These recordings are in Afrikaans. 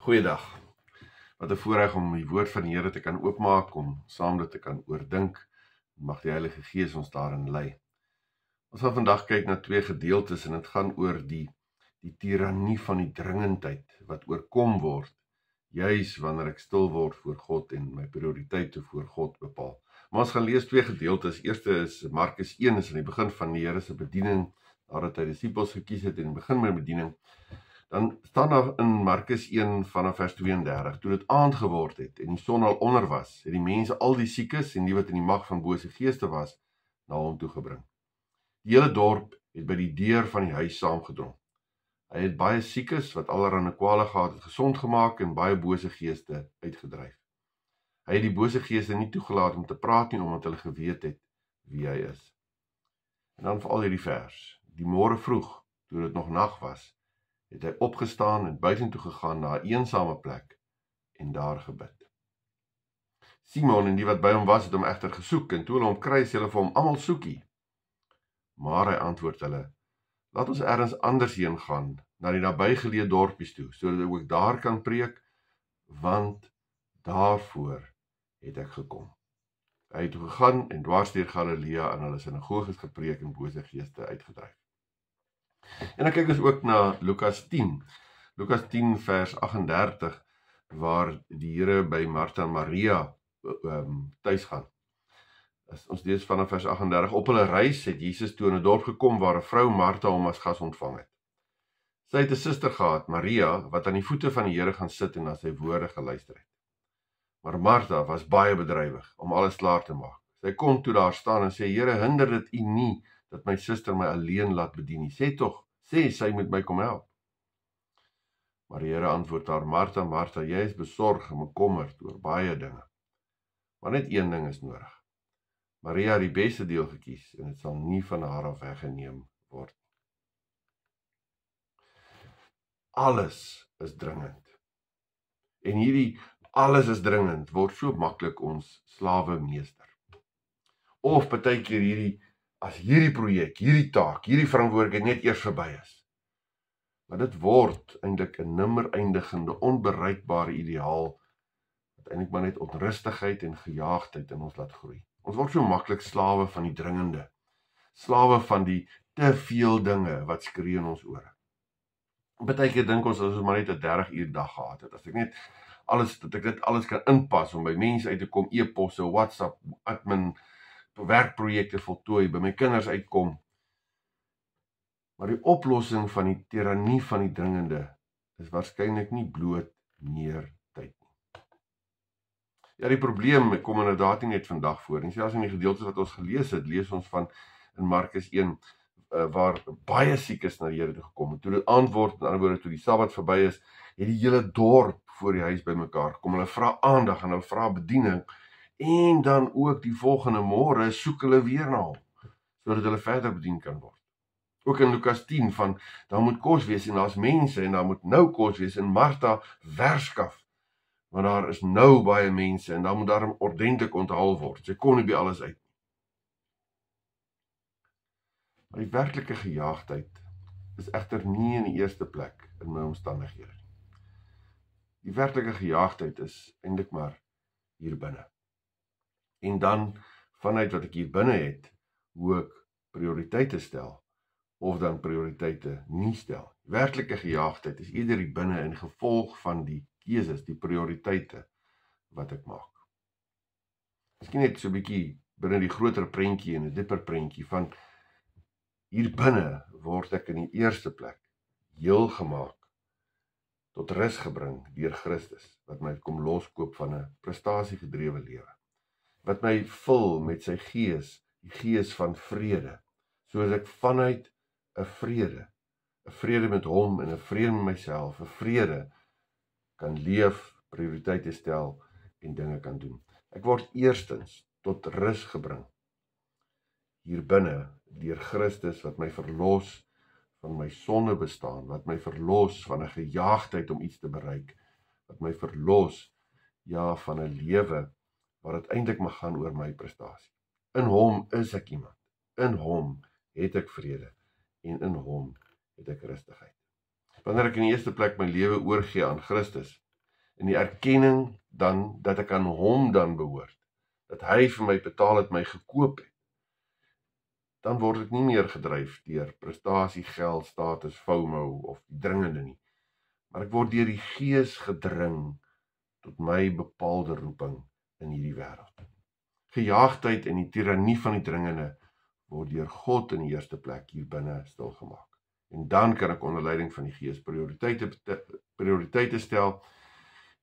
Goeiedag. Wat 'n voorreg om die woord van die Here te kan oopmaak, om saam dit te kan oordink. Mag die Heilige Gees ons daarin lei. Ons gaan vandag kyk na twee gedeeltes en dit gaan oor die tirannie van die dringendheid wat oorkom word, juis wanneer ek stil word voor God en my prioriteite voor God bepaal. Maar ons gaan lees twee gedeeltes. Eerste is Markus 1, is in die begin van die Here se bediening, nadat hy disippels gekies het en in die begin met bediening. Dan staan daar in Markus 1 vanaf vers 32, toe dit aand geword het en die son al onder was, het die mense al die siekes en die wat in die mag van bose geeste was, na hom toe gebring. Die hele dorp het by die deur van die huis saamgedrom. Hy het baie siekes wat allerhande kwale gehad het gesond gemaak en baie bose geeste uitgedryf. Hy het die bose geeste nie toegelaat om te praat nie, omdat hulle geweet het wie hy is. En dan veral hierdie vers, die môre vroeg, toe dit nog nag was, het hy opgestaan en buitentoe gegaan na 'n eensame plek en daar gebid. Simon en die wat by hom was, het hom egter gesoek, en toe hulle hom kry, sê hulle vir hom, almal soekie. Maar hy antwoord hulle, laat ons ergens anders heen gaan, na die nabygeleë dorpies toe, sodat ek ook daar kan preek, want daarvoor het ek gekom. Hy het toe gegaan en dwars deur Galilea aan hulle sinagoges gepreek en bose geeste uitgedryf. En dan kyk ons ook na Lukas 10. Lukas 10 vers 38, waar die Here by Martha en Maria tuis gaan. As ons lees vanaf vers 38, op hulle reis het Jesus toe in 'n dorp gekom waar 'n vrou Martha hom as gas ontvang het. Sy het 'n suster gehad, Maria, wat aan die voete van die Here gaan sit en na sy woorde geluister het. Maar Martha was baie bedrywig om alles klaar te maak. Sy kom toe daar staan en sê, Here, hinder dit U nie dat my suster my alleen laat bedien nie. Sê sy moet my kom help. Maar die Here antwoord haar, Martha, Martha, jy is besorg en bekommerd oor baie dinge. Maar net een ding is nodig. Maria het die beste deel gekies en dit sal nie van haar af weggeneem word. Alles is dringend. En hierdie alles is dringend word so maklik ons slawe meester. Of partykeer as hierdie projek, hierdie taak, hierdie verantwoordelikheid net eers verby is. Maar dit word eintlik 'n nimmer eindigende, onbereikbare ideaal, wat eintlik maar net onrustigheid en gejaagdheid in ons laat groei. Ons word so maklik slawe van die dringende, slawe van die te veel dinge wat skree in ons ore. Partykeer dink ons as ons maar net 'n 30-uur dag gehad het, as ek net dat ek dit alles kan inpas om by mense uit te kom, e-posse, WhatsApp, admin, werkprojekte voltooi, by my kinders uitkom. Maar die oplossing van die tirannie van die dringende is waarskynlik nie bloot meer tyd nie. Ja, die probleem kom inderdaad nie net vandag voor nie. Selfs in die gedeeltes wat ons gelees het, lees ons van in Markus 1, waar baie siekes na die Here toe gekom het. Toe dit aand word, met ander woorde, toe die Sabbat verby is, het die hele dorp voor die huis bymekaar gekom. Hulle vra aandag en hulle vra bediening, en dan ook die volgende môre soek hulle weer na hom, sodat hulle verder bedien kan word. Ook in Lukas 10 van, daar moet kos wees en daar's mense en daar moet nou kos wees en Martha werskaf, want daar is nou baie mense en dan moet daarom ordentlik onthaal word. Sy kon nie by alles uit. Maar die werklike gejaagdheid is egter nie in die eerste plek in my omstandighede. Die werklike gejaagdheid is eintlik maar hier binne. En dan, vanuit wat ek hier binne het, hoe ek prioriteite stel, of dan prioriteite nie stel. Werklike gejaagdheid is eerder hier binne in gevolg van die keuses, die prioriteite wat ek maak. Miskien net so 'n bietjie binne die groter prentjie en 'n dieper prentjie van hier binne word ek in die eerste plek heel gemaak, tot rus gebring deur Christus, wat my kom loskoop van 'n prestasiegedrewe lewe, wat my vul met sy gees, die gees van vrede, soos ek vanuit 'n vrede met hom en 'n vrede met myself, 'n vrede kan leef, prioriteite stel en dinge kan doen. Ek word eerstens tot rus gebring hier binne deur Christus, wat my verlos van my sonde bestaan, wat my verlos van 'n gejaagdheid om iets te bereik, wat my verlos, ja, van 'n lewe waar dit eintlik mag gaan oor my prestasie. In hom is ek iemand, in hom het ek vrede, en in hom het ek rustigheid. Wanneer ek in die eerste plek my lewe oorgee aan Christus, en die erkenning dan, dat ek aan hom dan behoort, dat hy vir my betaal het, my gekoop het, dan word ek nie meer gedryf deur prestasie, geld, status, FOMO of die dringende nie, maar ek word deur die Gees gedring tot my bepaalde roeping in hierdie wêreld. Gejaagdheid en die tirannie van die dringende word deur God in die eerste plek hier binne stilgemaak. En dan kan ek onder leiding van die Gees prioriteite stel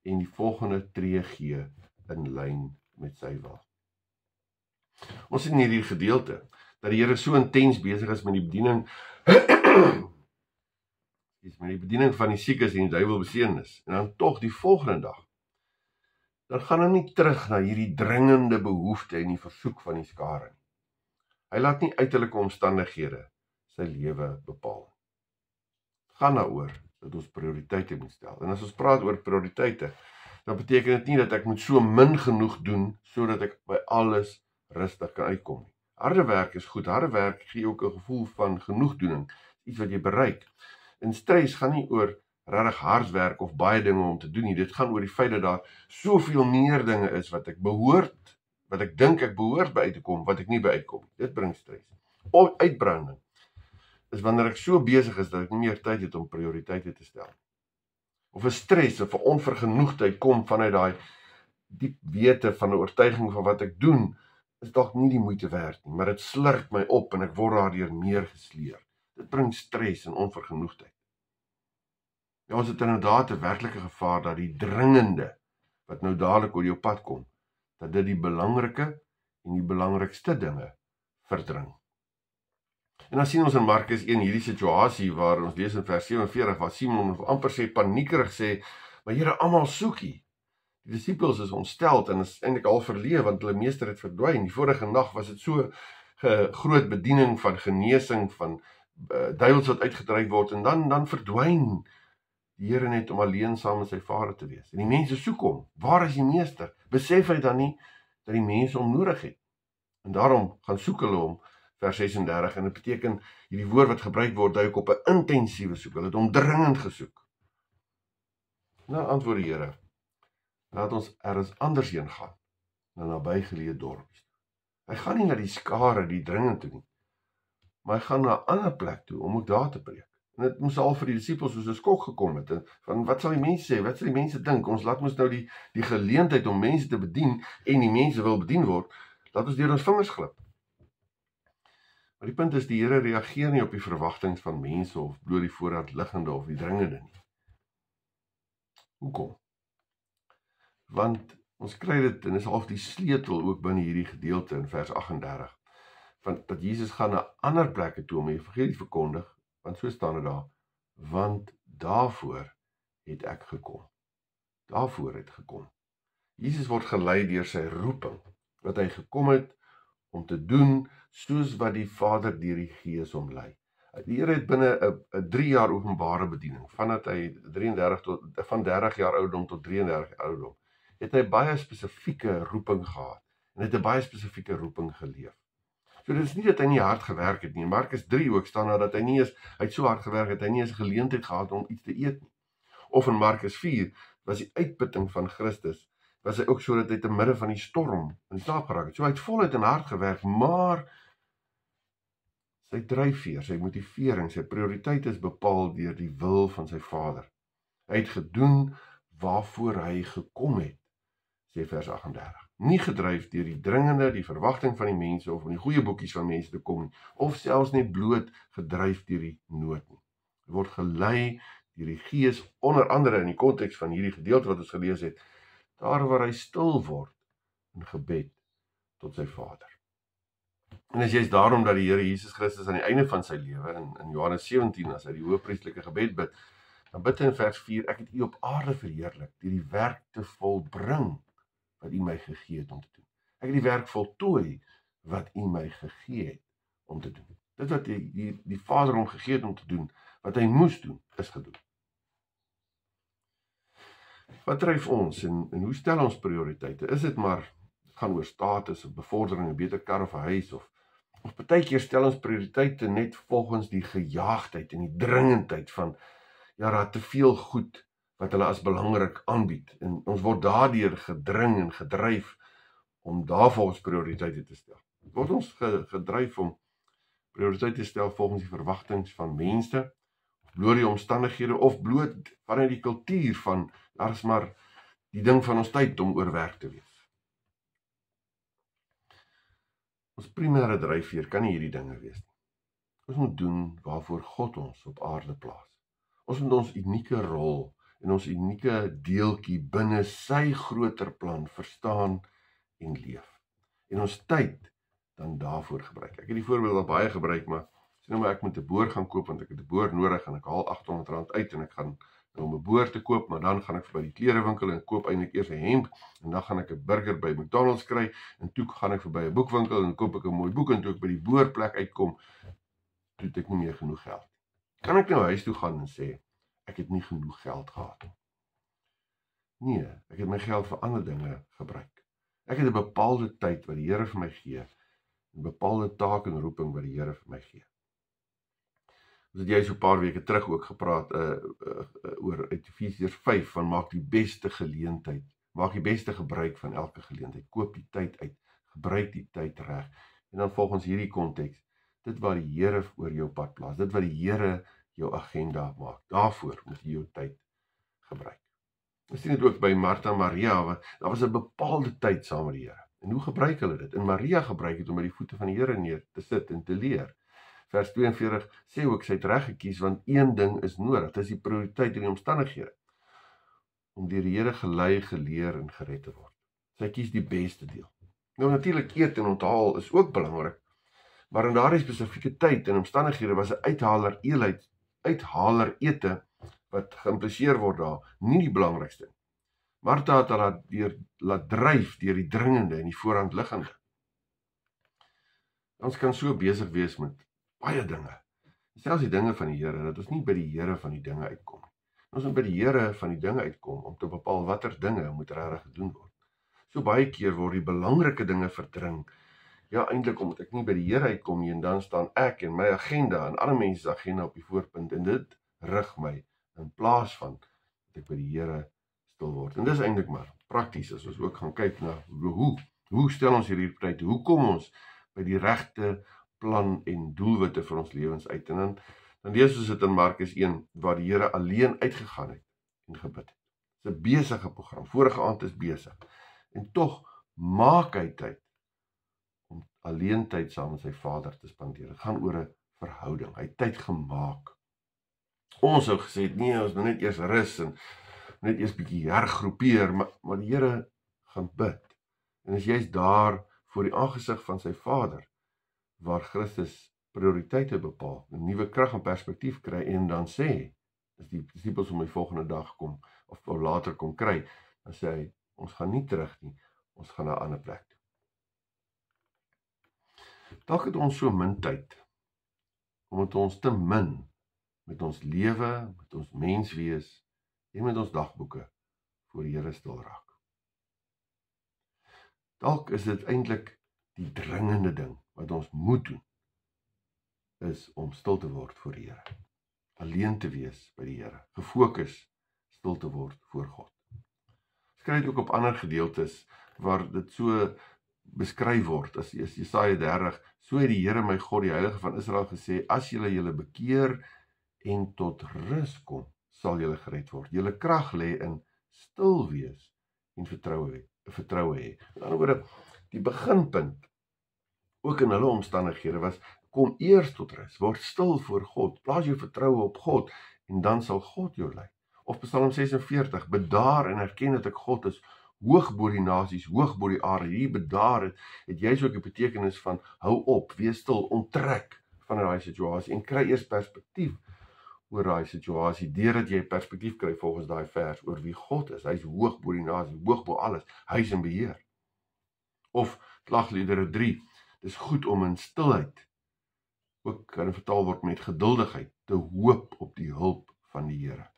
en die volgende tree gee in lyn met sy wil. Ons sien in hierdie gedeelte dat die Here so intens besig is met die bediening van die siekes en die duiwel beseëndes. En dan tog die volgende dag, dan gaan hy nie terug na hierdie dringende behoefte en die versoek van die skare nie. Hy laat nie uiterlike omstandighede sy lewe bepaal. Het gaan daaroor dat ons prioriteite moet stel. En as ons praat oor prioriteite, dan beteken dit nie dat ek moet so min genoeg doen, sodat ek by alles rustig kan uitkom nie. Harde werk is goed, harde werk gee ook 'n gevoel van genoegdoening, iets wat jy bereik. En stres gaan nie oor regtig hard werk of baie dinge om te doen nie, dit gaan oor die feit dat daar soveel meer dinge is wat ek dink ek behoort by uit te kom, wat ek nie by uitkom. Dit bring stres. Of uitbranding is wanneer ek so besig is dat ek nie meer tyd het om prioriteite te stel. Of 'n stres of 'n onvergenoegdheid kom vanuit daai diep wete van 'n oortuiging van wat ek doen, is dalk nie die moeite werd nie, maar dit slurp my op en ek word daardeur meer gesleer. Dit bring stres en onvergenoegdheid. Ja, ons het inderdaad 'n werklike gevaar dat die dringende, wat nou dadelik oor jou pad kom, dat dit die belangrike en die belangrikste dinge verdring. En dan sien ons in Markus 1 hierdie situasie waar ons lees in vers 47, waar Simon amper sê paniekerig sê, maar Here, almal soek U. Die disippels is ontsteld en is eintlik al verleë, want hulle meester het verdwyn. Die vorige nag was dit so groot bediening van genesing, van duiwels wat uitgedryf word, en dan verdwyn die Here net om alleen saam met sy Vader te wees. En die mense soek hom. Waar is die meester? Besef hy dan nie dat die mense hom nodig het? En daarom gaan soek hulle hom, vers 36, en dit beteken, hierdie woord wat gebruik word, duik op 'n intensiewe soek. Hulle het hom dringend gesoek. Nou antwoord die Here, laat ons ergens anders heen gaan, na nabygeleë dorpies. Hy gaan nie na die skare, die dringend toe nie, maar hy gaan na 'n ander plek toe, om ook daar te preek. En dit moes al vir die disippels soos 'n skok gekom het, van wat sal die mense sê, wat sal die mense dink, ons laat ons nou die geleentheid om mense te bedien, en die mense wil bedien word, laat ons deur ons vingers glip. Maar die punt is, die Here reageer nie op die verwagtinge van mense, of bloot die voorhand liggende of die dringende nie. Hoekom? Want ons kry dit, en is half die sleutel ook binne hierdie gedeelte in vers 38, van dat Jesus gaan na ander plekke toe om die evangelie verkondig, want so staan dit daar, want daarvoor het ek gekom. Daarvoor het gekom. Jesus word gelei deur sy roeping, wat hy gekom het om te doen, soos wat die Vader deur die Gees hom lei. Die Here het binne 'n 3 jaar openbare bediening, vandat hy van 30 jaar ouderdom tot 33 jaar ouderdom, het hy baie spesifieke roeping gehad, en het 'n baie spesifieke roeping geleef. So dit is nie dat hy nie hard gewerk het nie. In Markus 3 ook staan daar dat hy het so hard gewerk het, hy nie eens 'n geleentheid gehad om iets te eet nie. Of in Markus 4, was die uitputting van Christus, was hy ook so dat hy te midde van die storm in slaap geraak het. So hy het voluit en hard gewerk, maar sy dryfveer, sy motivering, sy prioriteit is bepaal deur die wil van sy Vader. Hy het gedoen waarvoor hy gekom het, sê vers 38. Nie gedryf deur die dringende, die verwagting van die mense, of in die goeie boekies van mense te kom nie, of selfs net bloot gedryf deur die nood nie. Hy word gelei deur die Gees, onder andere in die konteks van hierdie gedeelte wat ons gelees het, daar waar hy stil word in gebed tot sy Vader. En is juist daarom dat die Here Jesus Christus aan die einde van sy lewe, in Johannes 17, as hy die hoëpriesterlike gebed bid, dan bid hy in vers 4, ek het U op aarde verheerlik, deur die werk te volbring, wat U my gegee het om te doen. Ek het die werk voltooi, wat U my gegee het om te doen. Dit wat die Vader hom gegee het om te doen, wat hy moes doen, is gedoen. Wat dryf ons, en hoe stel ons prioriteite? Is dit maar, dit gaan oor status, of bevordering, 'n beter kar of 'n huis, of partykeer stel ons prioriteite net volgens die gejaagdheid en die dringendheid van, ja, daar te veel goed wat hulle as belangrik aanbied. En ons word daardeur gedring en gedryf om daar volgens prioriteite te stel. Word ons gedryf om prioriteite te stel volgens die verwagtinge van mense, bloot die omstandighede, of bloot vanuit die kultuur van, daar is maar die ding van ons tyd om oorwerk te wees. Ons primêre dryfveer kan nie hierdie dinge wees nie. Ons moet doen waarvoor God ons op aarde plaas. Ons moet ons unieke rol en ons unieke deeltjie binne sy groter plan verstaan en leef. En ons tyd dan daarvoor gebruik. Ek het die voorbeeld al baie gebruik, maar sê nou maar ek moet 'n boor gaan koop, want ek het 'n boor nodig en ek haal R800 uit en ek gaan nou om 'n boor te koop, maar dan gaan ek verby die klerewinkel en koop eintlik eers 'n hemp en dan gaan ek 'n burger by McDonald's kry en toe gaan ek verby 'n boekwinkel en koop ek 'n mooi boek en toe ek by die boorplek uitkom, toe het ek nie meer genoeg geld. Kan ek nou huis toe gaan en sê ek het nie genoeg geld gehad nie? Nee, ek het my geld vir ander dinge gebruik. Ek het 'n bepaalde tyd wat die Here vir my gee, 'n bepaalde taak en roeping wat die Here vir my gee. Ons het jy so 'n paar weke terug ook gepraat oor uit Efesiërs 5 van maak die beste geleentheid, maak die beste gebruik van elke geleentheid, koop die tyd uit, gebruik die tyd reg. En dan volgens hierdie konteks, dit wat die Here oor jou pad plaas, dit wat die Here jou agenda maak, daarvoor moet jy jou tyd gebruik. Ons sien dit ook by Martha en Maria, daar was 'n bepaalde tyd saam met die Here. En hoe gebruik hulle dit? En Maria gebruik dit om by die voete van die Here neer te sit en te leer. Vers 42 sê ook, sy het reg gekies, want een ding is nodig, dit is die prioriteit in die omstandighede, om deur die Here gelei, geleer en gered te word. Sy kies die beste deel. Nou natuurlik eet en onthaal is ook belangrik, maar in daardie spesifieke tyd en omstandighede was 'n uithaler ete, wat geïmpliseer word daar, nie die belangrikste. Martha het haar laat dryf deur die dringende en die voorhand liggende. Ons kan so besig wees met baie dinge, selfs die dinge van die Here, dat ons nie by die Here van die dinge uitkom. Ons moet by die Here van die dinge uitkom, om te bepaal watter dinge moet regtig gedoen word. So baie keer word die belangrike dinge verdring, ja eintlik omdat ek nie by die Here uitkom nie, en dan staan ek en my agenda, en ander mense se agenda op die voorpunt, en dit rig my, in plaas van, dat ek by die Here stil word. En dis eintlik maar prakties, as ons ook gaan kyk na, hoe stel ons hierdie tyd, hoe kom ons by die regte plan en doelwitte vir ons lewens uit, en dan lees ons dit in Markus 1, waar die Here alleen uitgegaan het en gebid het. Dit is 'n besige program, vorige aand is besig, en tog maak hy tyd, om alleen tyd saam met sy Vader te spandeer. Dit gaan oor 'n verhouding, hy het tyd gemaak. Ons sou gesê het, nee, ons moet net eers rus, en net eers bietjie hergroepeer, maar die Here gaan bid, en as jy's daar, voor die aangesig van sy Vader, waar Christus prioriteite bepaal, 'n nuwe krag en perspektief kry, en dan sê, as die disippels om die volgende dag kom, of later kom kry, dan sê hy, ons gaan nie terug nie, ons gaan na 'n ander plek toe. Dalk het ons so min tyd, omdat ons te min met ons lewe, met ons menswees, en met ons dagboeke, voor die Here stil raak. Dalk is dit eintlik die dringende ding, wat ons moet doen, is om stil te word voor die Here. Alleen te wees by die Here. Gefokus stil te word voor God. Skryf ook op ander gedeeltes, waar dit so beskryf word, as Jesaja 30, so het die Here my God, die Heilige van Israel gesê, as julle bekeer en tot rus kom, sal julle gered word. Julle krag lê in stil wees en vertroue hê. Met ander woorde, die beginpunt, ook in hulle omstandighede was, kom eers tot rus, word stil voor God, plaas jou vertroue op God, en dan sal God jou lei. Of Psalm 46, bedaar en erken dat ek God is, hoog bo die nasies, hoog bo die aarde. Hier bedaar het jy so ook die betekenis van, hou op, wees stil, onttrek van daai situasie, en kry eers perspektief oor daai situasie, deurdat jy perspektief kry volgens daai vers, oor wie God is. Hy is hoog bo die nasies, hoog bo alles, hy is in beheer. Of Klagliedere 3, dis goed om in stilheid, ook kan vertaal word met geduldigheid, te hoop op die hulp van die Here.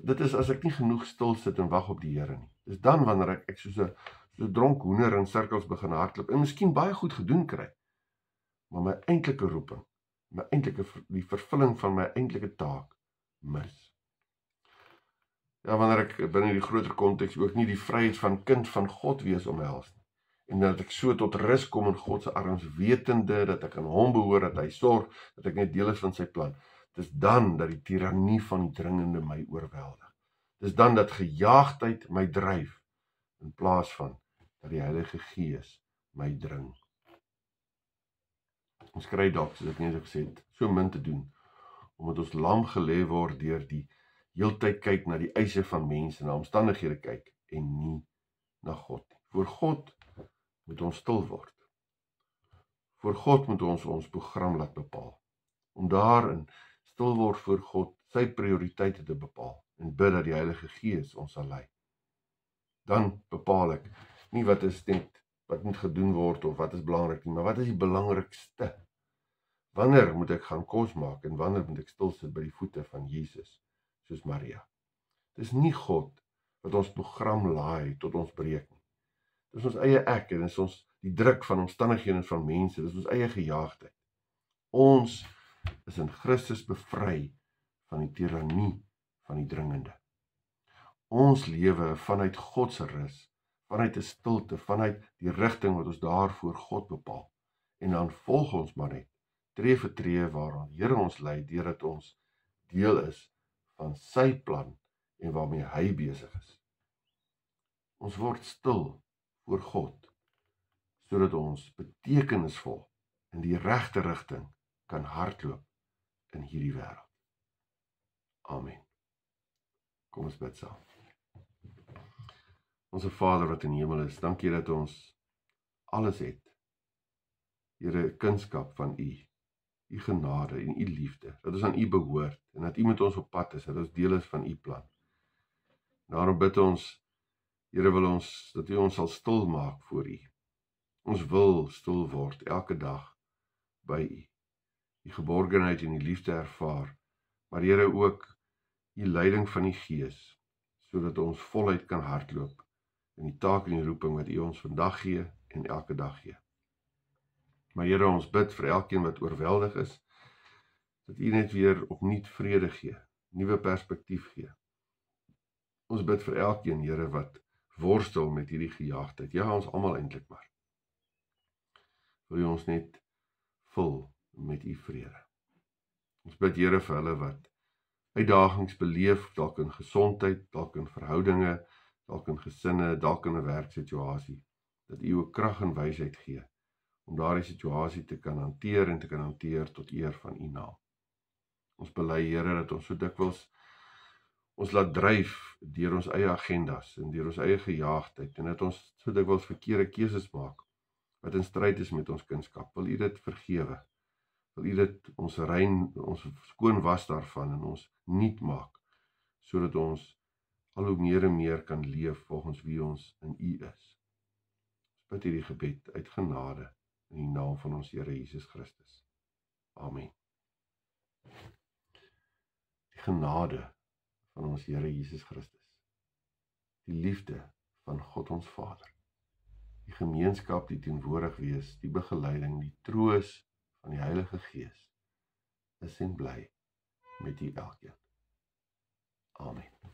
Dit is as ek nie genoeg stil sit en wag op die Here nie. Dis dan wanneer ek soos 'n dronk hoender in sirkels begin hardloop, en miskien baie goed gedoen kry, maar my eintlike roeping, die vervulling van my eintlike taak mis. Ja, wanneer ek binne die groter konteks ook nie die vryheid van kind van God wees omhels nie. En dat ek so tot rus kom in God se arms, wetende dat ek aan hom behoor, dat hy sorg, dat ek net deel is van sy plan. Dis dan dat die tirannie van die dringende my oorweldig. Dis dan dat gejaagdheid my dryf, in plaas van dat die Heilige Gees my dring. Ons kry dalk, soos ek net gesê het, so min te doen, omdat ons lam gelê word deur die heeltyd kyk na die eise van mense, na omstandighede kyk, en nie na God nie. Voor God moet ons stil word. Voor God moet ons program laat bepaal. Om daarin stil word voor God, sy prioriteite te bepaal, en bid dat die Heilige Gees ons sal lei. Dan bepaal ek nie wat is net, wat moet gedoen word, of wat is belangrik nie, maar wat is die belangrikste? Wanneer moet ek gaan kos maak, en wanneer moet ek stil sit by die voete van Jesus, soos Maria? Dis nie God wat ons program laai tot ons breek nie. Dis ons eie ek, en dis ons die druk van omstandighede en van mense, dis ons eie gejaagdheid. Ons is in Christus bevry van die tirannie van die dringende. Ons lewe vanuit God se rus, vanuit 'n stilte, vanuit die rigting wat ons daar voor God bepaal. En dan volg ons maar net, tree vir tree waaraan die Here ons lei, deurdat ons deel is van sy plan en waarmee hy besig is. Ons word stil voor God, sodat ons betekenisvol in die regte rigting kan hardloop in hierdie wêreld. Amen. Kom ons bid saam. Onse Vader wat in die hemel is, dankie dat ons alles het. Here, kunskap van U, U genade en U liefde, dat ons aan U behoort, en dat U met ons op pad is, dat ons deel is van U plan. Daarom bid ons, Here, wil ons, dat U ons sal stil maak voor U. Ons wil stil word elke dag by U. Die geborgenheid en die liefde ervaar, maar Here ook die leiding van die Gees, sodat ons voluit kan hardloop in die taak en die roeping wat U ons vandag gee en elke dag gee. Maar Here, ons bid vir elkeen wat oorweldig is, dat U net weer opnuut vrede gee, nuwe perspektief gee. Ons bid vir elkeen, Here, wat worstel met hierdie gejaagdheid. Ja, ons almal eintlik maar. Wil U ons net vul met U vrede. Ons bid, Here, vir hulle wat uitdagings beleef, dalk in gesondheid, dalk in verhoudinge, dalk in gesinne, dalk in 'n werksituasie, dat U ook krag en wysheid gee, om daardie situasie te kan hanteer en te kan hanteer tot eer van U naam. Ons bely, Here, dat ons so dikwels ons laat dryf deur ons eie agendas en deur ons eie gejaagdheid, en dat ons so dikwels verkeerde keuses maak, wat in stryd is met ons kunskap. Wil U dit vergewe? Wil U dit ons rein, ons skoon was daarvan en ons nuut maak, sodat ons al hoe meer en meer kan leef volgens wie ons in U is. Ons bid hierdie gebed uit genade in die naam van ons Here Jesus Christus. Amen. Die genade van ons Here Jesus Christus, die liefde van God ons Vader, die gemeenskap, die teenwoordig wees, die begeleiding, die troos van die Heilige Gees, is en bly met U elkeen. Amen.